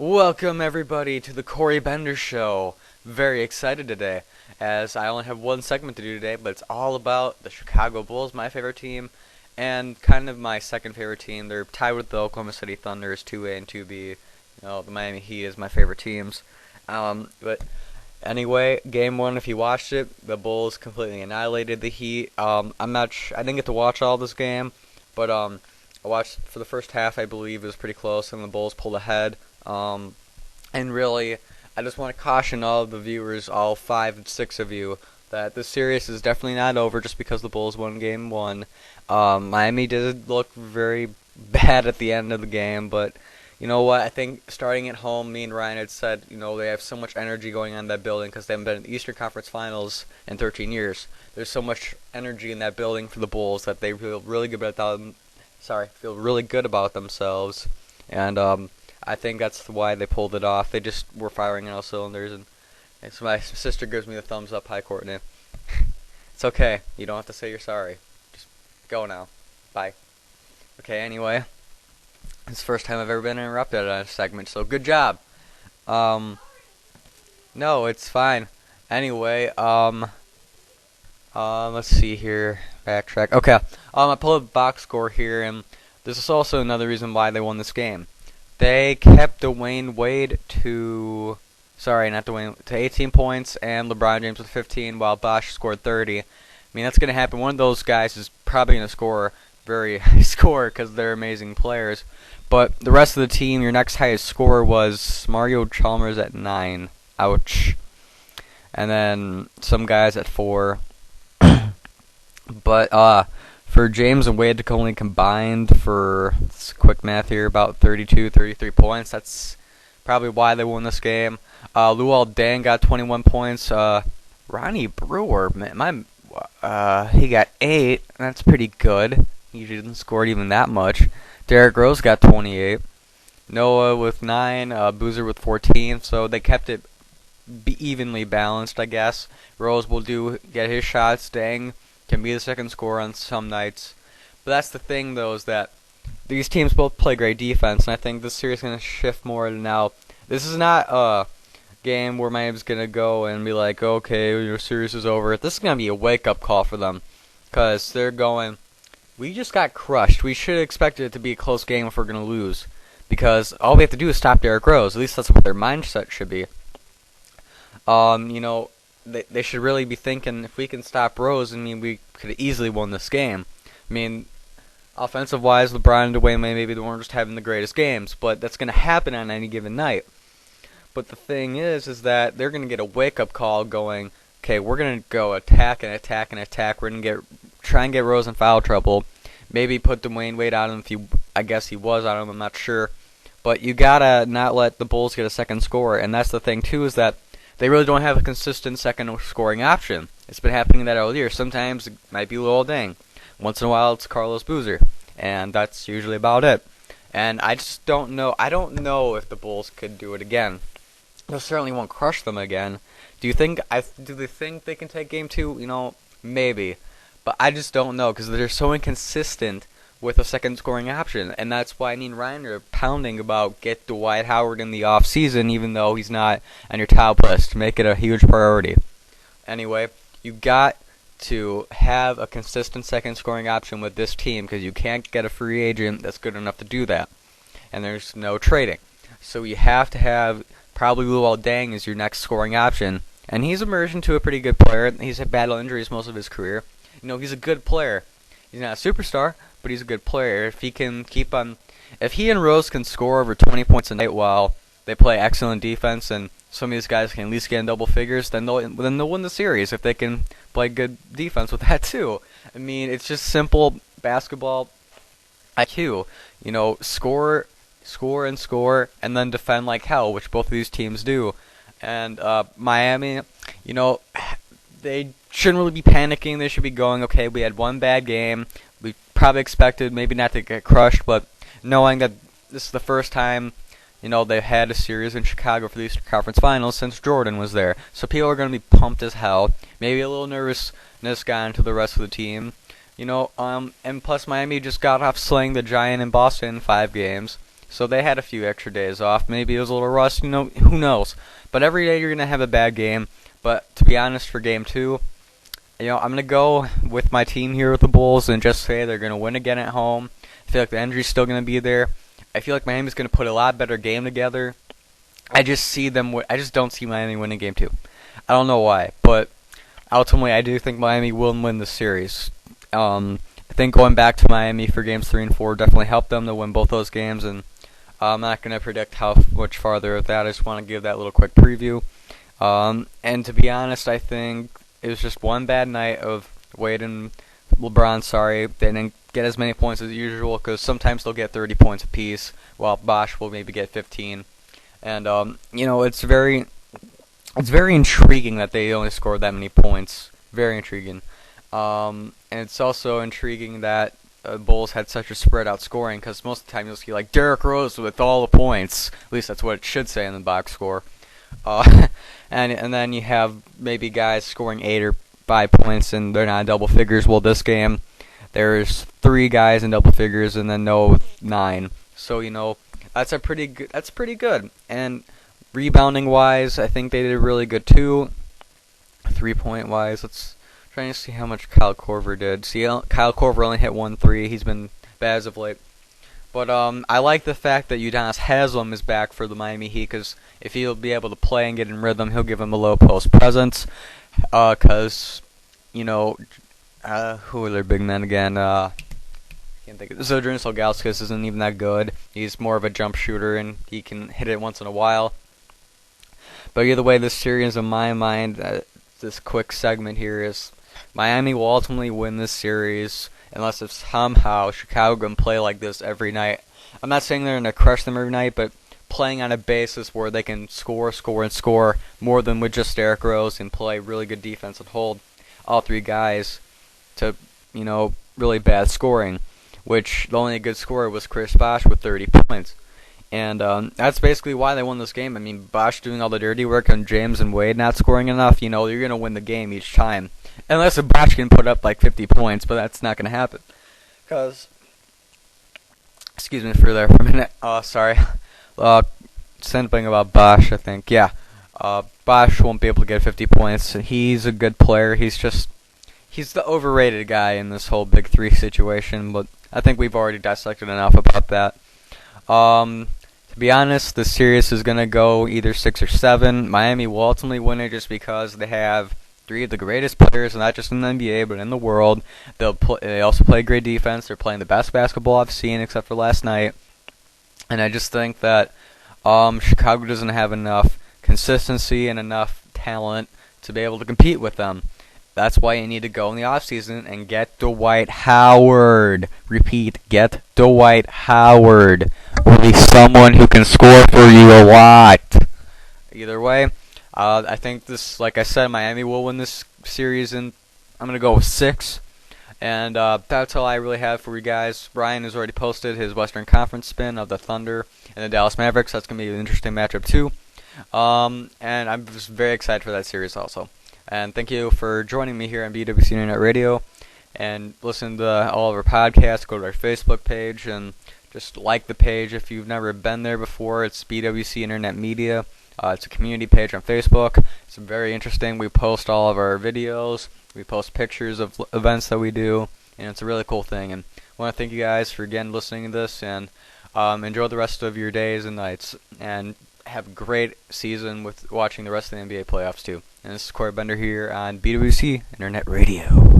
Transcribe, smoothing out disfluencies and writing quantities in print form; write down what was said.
Welcome everybody to the Cory Bender Show. Very excited today, as I only have one segment to do today, but it's all about the Chicago Bulls, my favorite team, and kind of my second favorite team. They're tied with the Oklahoma City Thunder as 2A and 2B. The Miami Heat is my favorite teams. But anyway, game one, if you watched it, the Bulls completely annihilated the Heat. I didn't get to watch all this game, but I watched for the first half. I believe it was pretty close, and the Bulls pulled ahead. And really, I just want to caution all of the viewers, all 5 and 6 of you, that this series is definitely not over just because the Bulls won game one. Miami did look very bad at the end of the game, but you know what? I think starting at home, me and Ryan had said, they have so much energy going on in that building because they haven't been in the Eastern Conference Finals in 13 years. There's so much energy in that building for the Bulls that they feel really good about themselves, and I think that's why they pulled it off. They just were firing on all cylinders, and so my sister gives me the thumbs up. Hi, Courtney. It's okay. You don't have to say you're sorry. Just go now. Bye. Okay, anyway. It's the first time I've ever been interrupted on a segment, so good job. No, it's fine. Anyway, let's see here. Backtrack. Okay, I pulled up the box score here, and this is also another reason why they won this game. They kept Dwayne Wade to 18 points and LeBron James with 15, while Bosh scored 30. I mean, that's going to happen. One of those guys is probably going to score very high score because they're amazing players. But the rest of the team, your next highest score was Mario Chalmers at 9. Ouch. And then some guys at 4. But for James and Wade to only combined for, quick math here, about 33 points. That's probably why they won this game. Luol Deng got 21 points. Ronnie Brewer, man, he got 8. That's pretty good. He didn't score even that much. Derrick Rose got 28. Noah with 9. Boozer with 14. So they kept it evenly balanced, I guess. Rose will get his shots. Deng can be the second scorer on some nights. But that's the thing, though, is that these teams both play great defense, and I think this series is going to shift more to now. This is not a game where Miami's going to go and be like, okay, your series is over. This is going to be a wake-up call for them, because they're going, we just got crushed. We should have expected it to be a close game if we're going to lose, because all we have to do is stop Derrick Rose. At least that's what their mindset should be. They should really be thinking, if we can stop Rose, we could have easily won this game. Offensive-wise, LeBron and Dwayne maybe they weren't just having the greatest games, but that's going to happen on any given night. But the thing is that they're going to get a wake-up call going, okay, we're going to go attack and attack and attack. We're going to try and get Rose in foul trouble. Maybe put Dwayne Wade on him I guess he was on him, I'm not sure. But you got to not let the Bulls get a second score, and that's the thing, too, is that they really don't have a consistent second scoring option. It's been happening that all year. Sometimes it might be Luol Deng. Once in a while, it's Carlos Boozer. And that's usually about it. And I just don't know. I don't know if the Bulls could do it again. They certainly won't crush them again. Do they think they can take game 2? Maybe. But I just don't know because they're so inconsistent with a second scoring option. And that's why me and Ryan are pounding about get Dwight Howard in the off season, even though he's not on your top list. Make it a huge priority. Anyway, you got to have a consistent second scoring option with this team because you can't get a free agent that's good enough to do that. And there's no trading. So you have to have probably Luol Deng as your next scoring option. And he's emerged into a pretty good player. He's had battle injuries most of his career. He's a good player. He's not a superstar, but he's a good player. If he and Rose can score over 20 points a night while they play excellent defense and some of these guys can at least get in double figures, then they'll win the series if they can play good defense with that too. It's just simple basketball IQ. Score and score, and then defend like hell, which both of these teams do. And Miami, they shouldn't really be panicking. They should be going, okay, we had one bad game. We probably expected maybe not to get crushed, but knowing that this is the first time they've had a series in Chicago for the Eastern Conference Finals since Jordan was there. So people are going to be pumped as hell. Maybe a little nervousness got into the rest of the team. And plus Miami just got off slaying the Giant in Boston in 5 games. So they had a few extra days off. Maybe it was a little rust, who knows. But every day you're going to have a bad game. But to be honest, for game 2, I'm going to go with my team here with the Bulls and just say they're going to win again at home. I feel like the energy's still going to be there. I feel like Miami's going to put a lot better game together. I just don't see Miami winning game 2. I don't know why, but ultimately I do think Miami will win the series. I think going back to Miami for games 3 and 4 definitely helped them to win both those games, and I'm not going to predict how much farther with that. I just want to give that little quick preview. And to be honest, I think it was just one bad night of Wade and LeBron. Sorry, they didn't get as many points as usual because sometimes they'll get 30 points apiece, while Bosch will maybe get 15. And it's very intriguing that they only scored that many points. Very intriguing. And it's also intriguing that Bulls had such a spread out scoring, because most of the time you'll see like Derrick Rose with all the points. At least that's what it should say in the box score. And then you have maybe guys scoring 8 or 5 points and they're not in double figures. Well, this game there's 3 guys in double figures and then no 9. So that's pretty good. And rebounding wise, I think they did really good too. 3-point wise, let's trying to see how much Kyle Korver did. See, Kyle Korver only hit 1 3. He's been bad as of late. But I like the fact that Udonis Haslem is back for the Miami Heat, because if he'll be able to play and get in rhythm, he'll give him a low post presence. Because, who are their big men again? Can't think of it. Zydrunas Ilgauskas isn't even that good. He's more of a jump shooter, and he can hit it once in a while. But either way, this series, in my mind, this quick segment here is Miami will ultimately win this series unless if somehow Chicago can play like this every night. I'm not saying they're going to crush them every night, but playing on a basis where they can score more than with just Derrick Rose and play really good defense and hold all 3 guys to, really bad scoring, which the only good scorer was Chris Bosh with 30 points. And that's basically why they won this game. I mean, Bosh doing all the dirty work and James and Wade not scoring enough, you're going to win the game each time. Unless a Bosh can put up like 50 points, but that's not going to happen. Because, excuse me for a minute. Sorry. Something about Bosh, I think. Yeah. Bosh won't be able to get 50 points. He's a good player. He's the overrated guy in this whole Big 3 situation, but I think we've already dissected enough about that. To be honest, the series is going to go either 6 or 7. Miami will ultimately win it just because they have 3 of the greatest players, not just in the NBA, but in the world. They also play great defense. They're playing the best basketball I've seen, except for last night. And I just think that Chicago doesn't have enough consistency and enough talent to be able to compete with them. That's why you need to go in the offseason and get Dwight Howard. Repeat, get Dwight Howard. Or at least someone who can score for you a lot. Either way, I think this, like I said, Miami will win this series, and I'm going to go with 6. And that's all I really have for you guys. Brian has already posted his Western Conference spin of the Thunder and the Dallas Mavericks. That's going to be an interesting matchup too. And I'm just very excited for that series also. And thank you for joining me here on BWC Internet Radio. And listen to all of our podcasts. Go to our Facebook page and just like the page if you've never been there before. It's BWC Internet Media. It's a community page on Facebook. It's very interesting. We post all of our videos. We post pictures of events that we do. And it's a really cool thing. And I want to thank you guys for again listening to this. And enjoy the rest of your days and nights. And have a great season with watching the rest of the NBA playoffs too. And this is Cory Bender here on BWC Internet Radio.